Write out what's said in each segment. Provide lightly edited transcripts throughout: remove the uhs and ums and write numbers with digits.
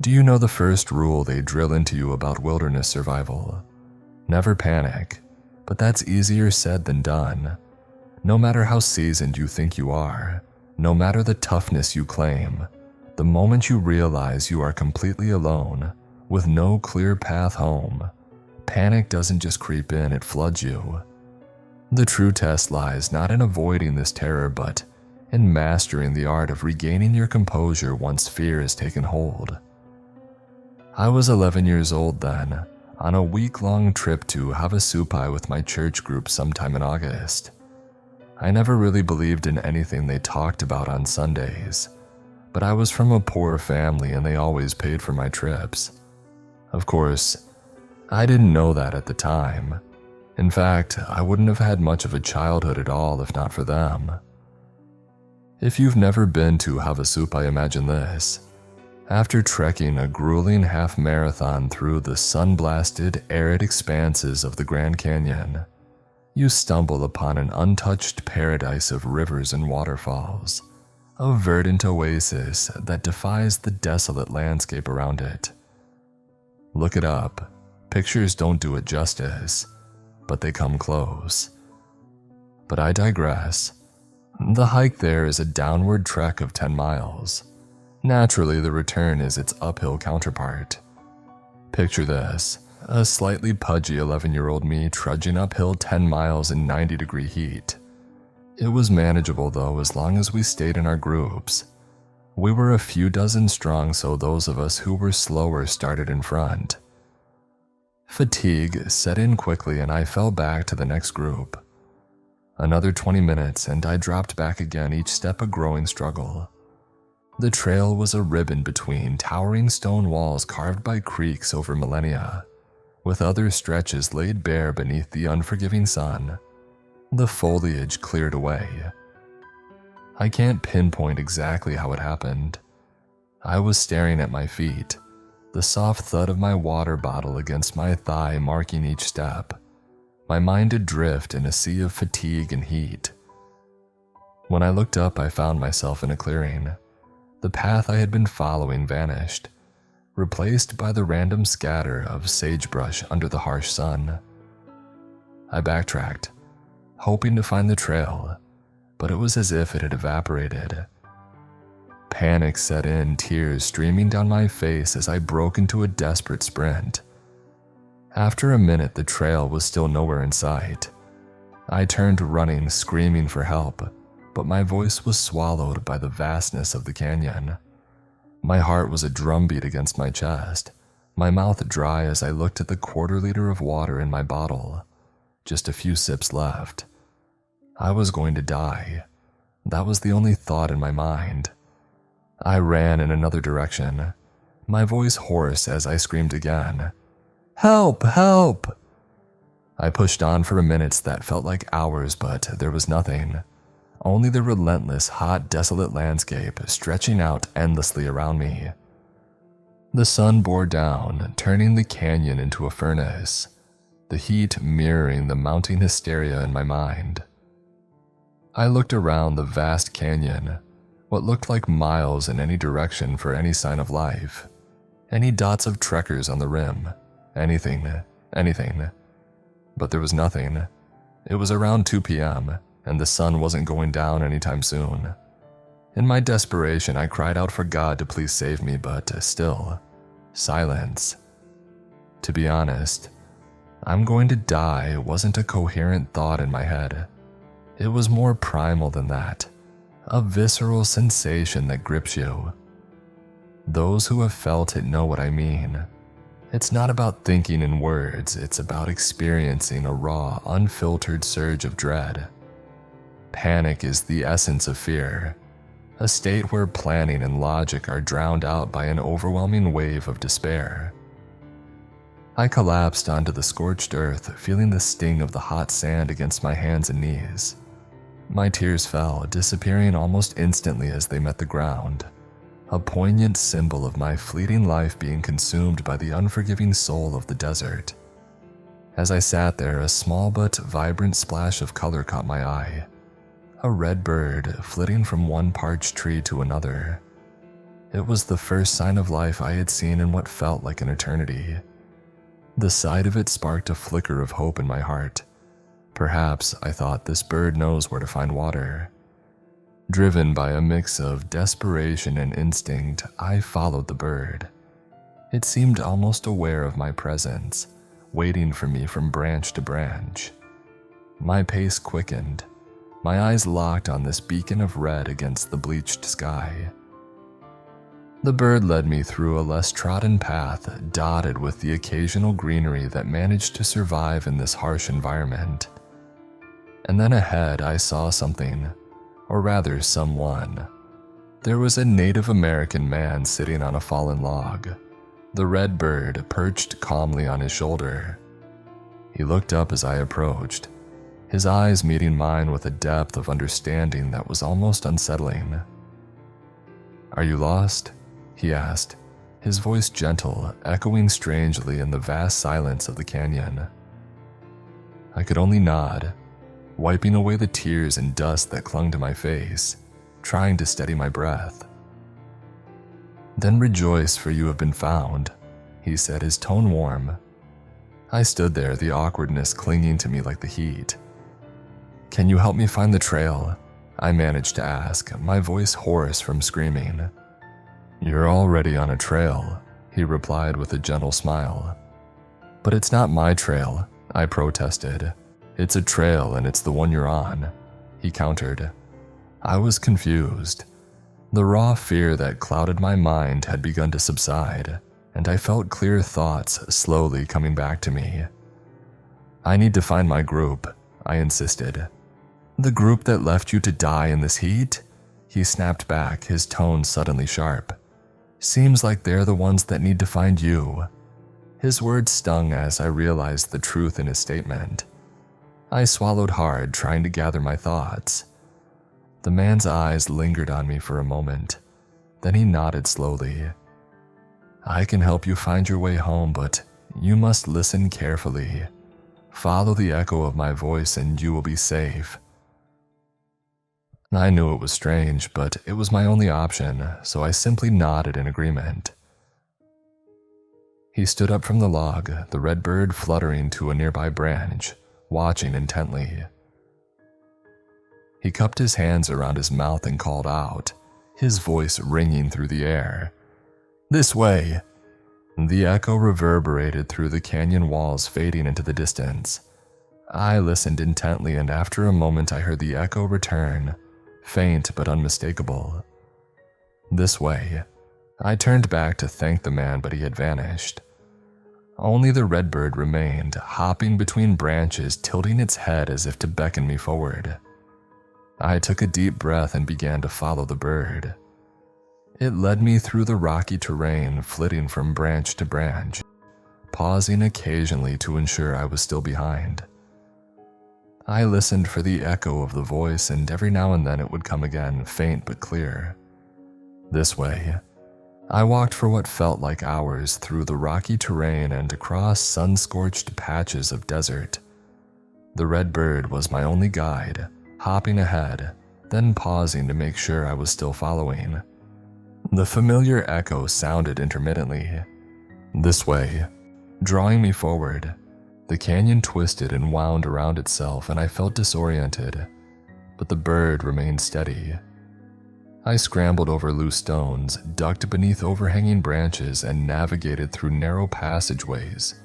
Do you know the first rule they drill into you about wilderness survival? Never panic, but that's easier said than done. No matter how seasoned you think you are, no matter the toughness you claim, the moment you realize you are completely alone, with no clear path home, panic doesn't just creep in, it floods you. The true test lies not in avoiding this terror, but in mastering the art of regaining your composure once fear has taken hold. I was 11 years old then, on a week-long trip to Havasupai with my church group sometime in August. I never really believed in anything they talked about on Sundays, but I was from a poor family and they always paid for my trips. Of course, I didn't know that at the time. In fact, I wouldn't have had much of a childhood at all if not for them. If you've never been to Havasupai, imagine this. After trekking a grueling half-marathon through the sun-blasted, arid expanses of the Grand Canyon, you stumble upon an untouched paradise of rivers and waterfalls, a verdant oasis that defies the desolate landscape around it. Look it up. Pictures don't do it justice, but they come close. But I digress. The hike there is a downward trek of 10 miles. Naturally, the return is its uphill counterpart. Picture this, a slightly pudgy 11-year-old me trudging uphill 10 miles in 90-degree heat. It was manageable though, as long as we stayed in our groups. We were a few dozen strong, so those of us who were slower started in front. Fatigue set in quickly and I fell back to the next group. Another 20 minutes and I dropped back again, each step a growing struggle. The trail was a ribbon between towering stone walls carved by creeks over millennia, with other stretches laid bare beneath the unforgiving sun. The foliage cleared away. I can't pinpoint exactly how it happened. I was staring at my feet, the soft thud of my water bottle against my thigh marking each step, my mind adrift in a sea of fatigue and heat. When I looked up, I found myself in a clearing. The path I had been following vanished, replaced by the random scatter of sagebrush under the harsh sun. I backtracked, hoping to find the trail, but it was as if it had evaporated. Panic set in, tears streaming down my face as I broke into a desperate sprint. After a minute, the trail was still nowhere in sight. I turned running, screaming for help, but my voice was swallowed by the vastness of the canyon. My heart was a drumbeat against my chest, my mouth dry as I looked at the quarter-liter of water in my bottle. Just a few sips left. I was going to die. That was the only thought in my mind. I ran in another direction, my voice hoarse as I screamed again. "Help! Help!" I pushed on for minutes that felt like hours, but there was nothing. Only the relentless, hot, desolate landscape stretching out endlessly around me. The sun bore down, turning the canyon into a furnace, the heat mirroring the mounting hysteria in my mind. I looked around the vast canyon, what looked like miles in any direction for any sign of life, any dots of trekkers on the rim, anything. But there was nothing. It was around 2 p.m., and the sun wasn't going down anytime soon. In my desperation, I cried out for God to please save me, but still, silence. To be honest, "I'm going to die" wasn't a coherent thought in my head. It was more primal than that, a visceral sensation that grips you. Those who have felt it know what I mean. It's not about thinking in words, it's about experiencing a raw, unfiltered surge of dread. Panic is the essence of fear, a state where planning and logic are drowned out by an overwhelming wave of despair. I collapsed onto the scorched earth, feeling the sting of the hot sand against my hands and knees. My tears fell, disappearing almost instantly as they met the ground, a poignant symbol of my fleeting life being consumed by the unforgiving soul of the desert. As I sat there, a small but vibrant splash of color caught my eye. A red bird flitting from one parched tree to another. It was the first sign of life I had seen in what felt like an eternity. The sight of it sparked a flicker of hope in my heart. Perhaps, I thought, this bird knows where to find water. Driven by a mix of desperation and instinct, I followed the bird. It seemed almost aware of my presence, waiting for me from branch to branch. My pace quickened, my eyes locked on this beacon of red against the bleached sky. The bird led me through a less trodden path dotted with the occasional greenery that managed to survive in this harsh environment. And then ahead I saw something, or rather someone. There was a Native American man sitting on a fallen log, the red bird perched calmly on his shoulder. He looked up as I approached, his eyes meeting mine with a depth of understanding that was almost unsettling. "Are you lost?" he asked, his voice gentle, echoing strangely in the vast silence of the canyon. I could only nod, wiping away the tears and dust that clung to my face, trying to steady my breath. "Then rejoice, for you have been found," he said, his tone warm. I stood there, the awkwardness clinging to me like the heat. "Can you help me find the trail?" I managed to ask, my voice hoarse from screaming. "You're already on a trail," he replied with a gentle smile. "But it's not my trail," I protested. "It's a trail and it's the one you're on," he countered. I was confused. The raw fear that clouded my mind had begun to subside, and I felt clear thoughts slowly coming back to me. "I need to find my group," I insisted. "The group that left you to die in this heat?" He snapped back, his tone suddenly sharp. "Seems like they're the ones that need to find you." His words stung as I realized the truth in his statement. I swallowed hard, trying to gather my thoughts. The man's eyes lingered on me for a moment. Then he nodded slowly. "I can help you find your way home, but you must listen carefully. Follow the echo of my voice and you will be safe." I knew it was strange, but it was my only option, so I simply nodded in agreement. He stood up from the log, the red bird fluttering to a nearby branch, watching intently. He cupped his hands around his mouth and called out, his voice ringing through the air. "This way!" The echo reverberated through the canyon walls, fading into the distance. I listened intently, and after a moment I heard the echo return, faint but unmistakable. "This way." I turned back to thank the man, but he had vanished. Only the redbird remained, hopping between branches, tilting its head as if to beckon me forward. I took a deep breath and began to follow the bird. It led me through the rocky terrain, flitting from branch to branch, pausing occasionally to ensure I was still behind. I listened for the echo of the voice, and every now and then it would come again, faint but clear. "This way." I walked for what felt like hours through the rocky terrain and across sun-scorched patches of desert. The red bird was my only guide, hopping ahead, then pausing to make sure I was still following. The familiar echo sounded intermittently. "This way," drawing me forward. The canyon twisted and wound around itself, and I felt disoriented, but the bird remained steady. I scrambled over loose stones, ducked beneath overhanging branches, and navigated through narrow passageways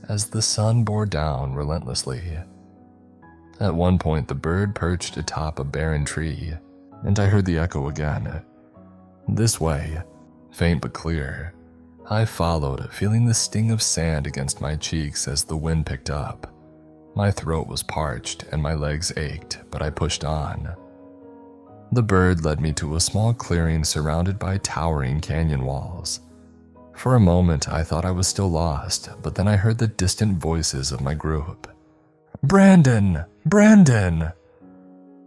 as the sun bore down relentlessly. At one point, the bird perched atop a barren tree, and I heard the echo again. "This way," faint but clear. I followed, feeling the sting of sand against my cheeks as the wind picked up. My throat was parched and my legs ached, but I pushed on. The bird led me to a small clearing surrounded by towering canyon walls. For a moment, I thought I was still lost, but then I heard the distant voices of my group. "Brandon! Brandon!"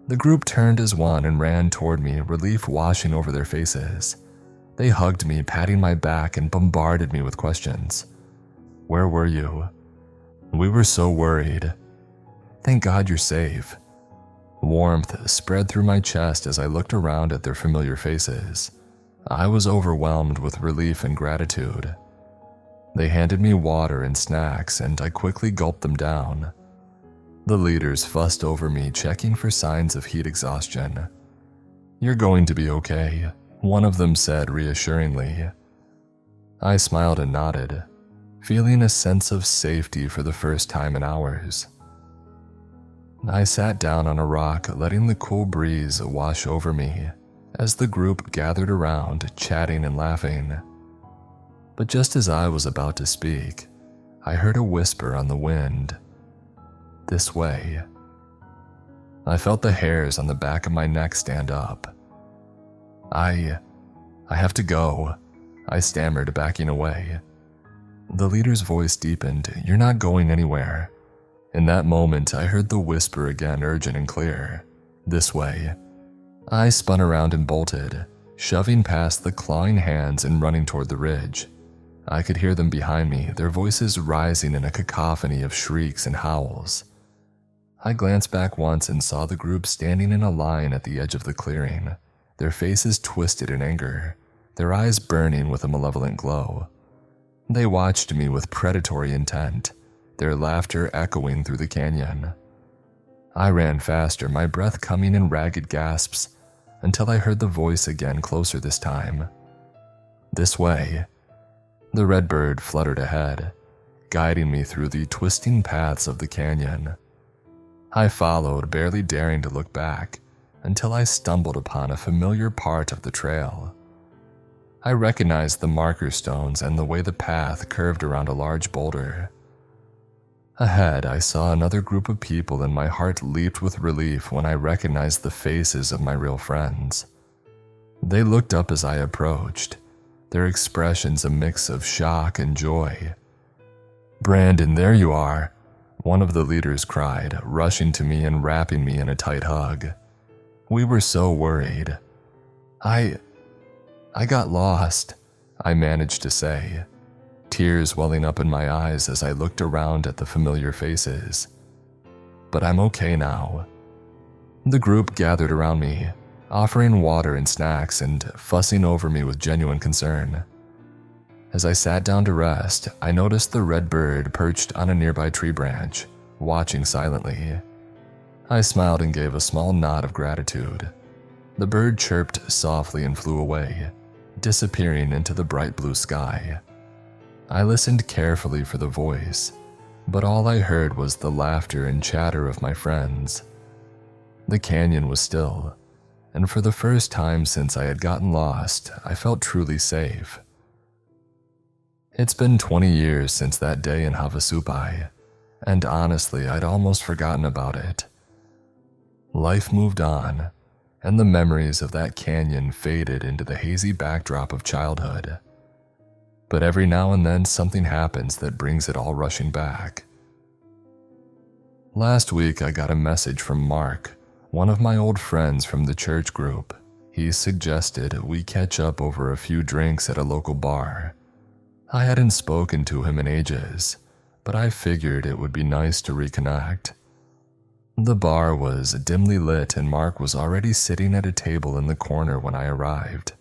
The group turned as one and ran toward me, relief washing over their faces. They hugged me, patting my back, and bombarded me with questions. "Where were you?" "We were so worried." "Thank God you're safe." Warmth spread through my chest as I looked around at their familiar faces. I was overwhelmed with relief and gratitude. They handed me water and snacks, and I quickly gulped them down. The leaders fussed over me, checking for signs of heat exhaustion. "You're going to be okay," one of them said reassuringly. I smiled and nodded, feeling a sense of safety for the first time in hours. I sat down on a rock, letting the cool breeze wash over me as the group gathered around, chatting and laughing. But just as I was about to speak, I heard a whisper on the wind. "This way." I felt the hairs on the back of my neck stand up. I have to go," I stammered, backing away. The leader's voice deepened. "You're not going anywhere." In that moment, I heard the whisper again, urgent and clear. "This way." I spun around and bolted, shoving past the clawing hands and running toward the ridge. I could hear them behind me, their voices rising in a cacophony of shrieks and howls. I glanced back once and saw the group standing in a line at the edge of the clearing, their faces twisted in anger, their eyes burning with a malevolent glow. They watched me with predatory intent, their laughter echoing through the canyon. I ran faster, my breath coming in ragged gasps, until I heard the voice again, closer this time. "This way." The redbird fluttered ahead, guiding me through the twisting paths of the canyon. I followed, barely daring to look back, until I stumbled upon a familiar part of the trail. I recognized the marker stones and the way the path curved around a large boulder. Ahead, I saw another group of people, and my heart leaped with relief when I recognized the faces of my real friends. They looked up as I approached, their expressions a mix of shock and joy. "Brandon, there you are," one of the leaders cried, rushing to me and wrapping me in a tight hug. "We were so worried." I got lost," I managed to say, tears welling up in my eyes as I looked around at the familiar faces. "But I'm okay now." The group gathered around me, offering water and snacks and fussing over me with genuine concern. As I sat down to rest, I noticed the red bird perched on a nearby tree branch, watching silently. I smiled and gave a small nod of gratitude. The bird chirped softly and flew away, disappearing into the bright blue sky. I listened carefully for the voice, but all I heard was the laughter and chatter of my friends. The canyon was still, and for the first time since I had gotten lost, I felt truly safe. It's been 20 years since that day in Havasupai, and honestly, I'd almost forgotten about it. Life moved on, and the memories of that canyon faded into the hazy backdrop of childhood. But every now and then something happens that brings it all rushing back. Last week I got a message from Mark, one of my old friends from the church group. He suggested we catch up over a few drinks at a local bar. I hadn't spoken to him in ages, but I figured it would be nice to reconnect. The bar was dimly lit and Mark was already sitting at a table in the corner when I arrived.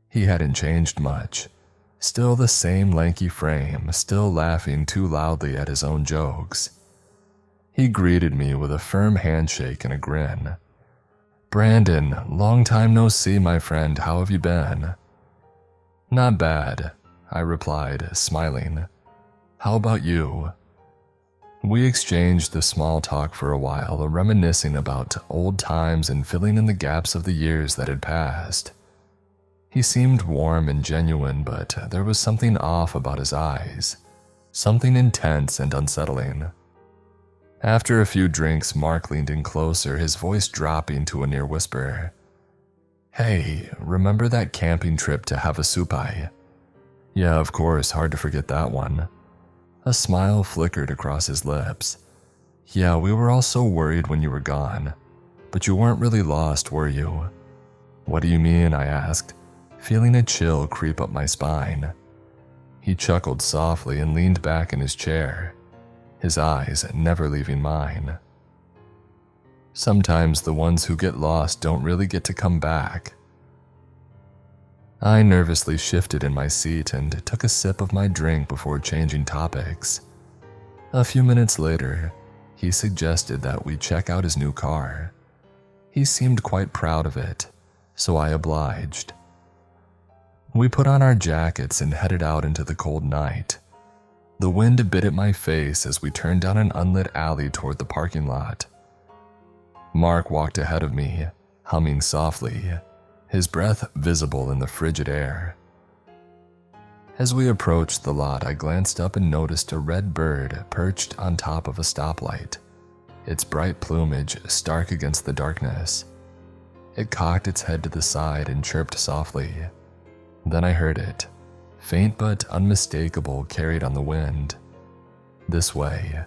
He hadn't changed much. Still the same lanky frame, still laughing too loudly at his own jokes. He greeted me with a firm handshake and a grin. "Brandon, long time no see, my friend. How have you been?" "Not bad," I replied, smiling. "How about you?" We exchanged the small talk for a while, reminiscing about old times and filling in the gaps of the years that had passed. He seemed warm and genuine, but there was something off about his eyes, something intense and unsettling. After a few drinks, Mark leaned in closer, his voice dropping to a near whisper. "Hey, remember that camping trip to Havasupai?" "Yeah, of course, hard to forget that one." A smile flickered across his lips. "Yeah, we were all so worried when you were gone, but you weren't really lost, were you?" "What do you mean?" I asked, feeling a chill creep up my spine. He chuckled softly and leaned back in his chair, his eyes never leaving mine. "Sometimes the ones who get lost don't really get to come back." I nervously shifted in my seat and took a sip of my drink before changing topics. A few minutes later, he suggested that we check out his new car. He seemed quite proud of it, so I obliged. We put on our jackets and headed out into the cold night. The wind bit at my face as we turned down an unlit alley toward the parking lot. Mark walked ahead of me, humming softly, his breath visible in the frigid air. As we approached the lot, I glanced up and noticed a red bird perched on top of a stoplight, its bright plumage stark against the darkness. It cocked its head to the side and chirped softly. Then I heard it, faint but unmistakable, carried on the wind. "This way."